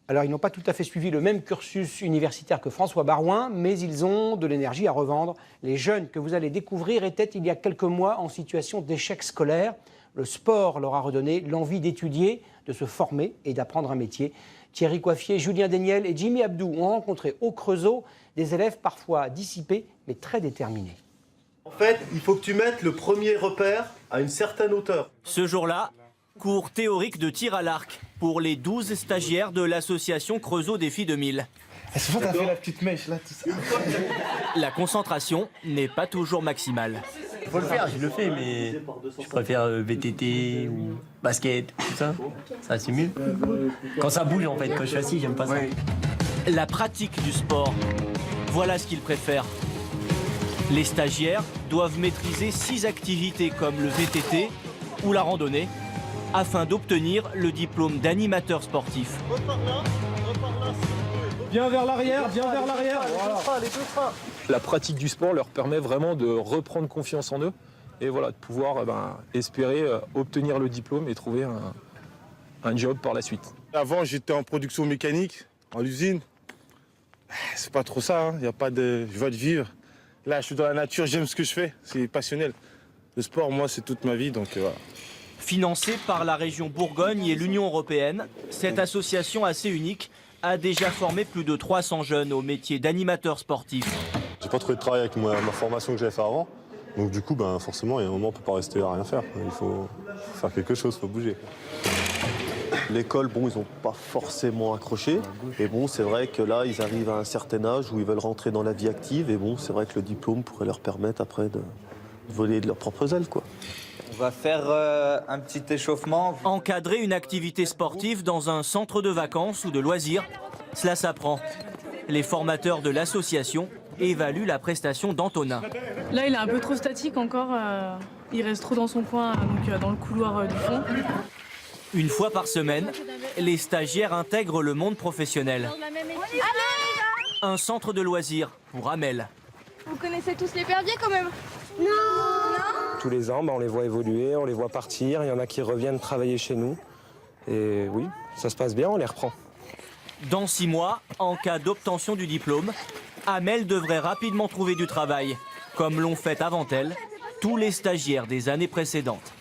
Alors, ils n'ont pas tout à fait suivi le même cursus universitaire que François Barouin, mais ils ont de l'énergie à revendre. Les jeunes que vous allez découvrir étaient il y a quelques mois en situation d'échec scolaire. Le sport leur a redonné l'envie d'étudier, de se former et d'apprendre un métier. Thierry Coiffier, Julien Deniel et Jimmy Abdou ont rencontré au Creusot des élèves parfois dissipés, mais très déterminés. En fait, il faut que tu mettes le premier repère à une certaine hauteur. Ce jour-là, cours théorique de tir à l'arc pour les 12 stagiaires de l'association Creusot Défi 2000. C'est vrai, t'as fait la petite mèche là, tout ça. La concentration n'est pas toujours maximale. Il faut le faire, je le fais, mais je préfère VTT ou basket, tout ça. Ça, c'est mieux. Quand ça bouge, en fait, quand je suis assis, j'aime pas ça. La pratique du sport, voilà ce qu'ils préfèrent. Les stagiaires doivent maîtriser 6 activités comme le VTT ou la randonnée afin d'obtenir le diplôme d'animateur sportif. Bien vers l'arrière, bien vers l'arrière. Voilà. La pratique du sport leur permet vraiment de reprendre confiance en eux et voilà, de pouvoir espérer obtenir le diplôme et trouver un job par la suite. Avant, j'étais en production mécanique, en usine. C'est pas trop ça, il n'y a pas de joie de vivre. Là, je suis dans la nature, j'aime ce que je fais, c'est passionnel. Le sport, moi, c'est toute ma vie, donc voilà. Financée par la région Bourgogne et l'Union européenne, cette association assez unique a déjà formé plus de 300 jeunes au métier d'animateur sportif. J'ai pas trouvé de travail avec ma formation que j'avais fait avant. Donc du coup, forcément, il y a un moment, on ne peut pas rester à rien faire. Il faut faire quelque chose, il faut bouger. L'école, bon, ils n'ont pas forcément accroché. Et bon, c'est vrai que là, ils arrivent à un certain âge où ils veulent rentrer dans la vie active. Et bon, c'est vrai que le diplôme pourrait leur permettre après de voler de leurs propres ailes, quoi. On va faire un petit échauffement. Encadrer une activité sportive dans un centre de vacances ou de loisirs, cela s'apprend. Les formateurs de l'association évaluent la prestation d'Antonin. Là, il est un peu trop statique encore. Il reste trop dans son coin, donc dans le couloir du fond. Une fois par semaine, les stagiaires intègrent le monde professionnel. Un centre de loisirs pour Amel. Vous connaissez tous l'épervier quand même? Non. Tous les ans, on les voit évoluer, on les voit partir. Il y en a qui reviennent travailler chez nous. Et oui, ça se passe bien, on les reprend. Dans 6 mois, en cas d'obtention du diplôme, Amel devrait rapidement trouver du travail, comme l'ont fait avant elle tous les stagiaires des années précédentes.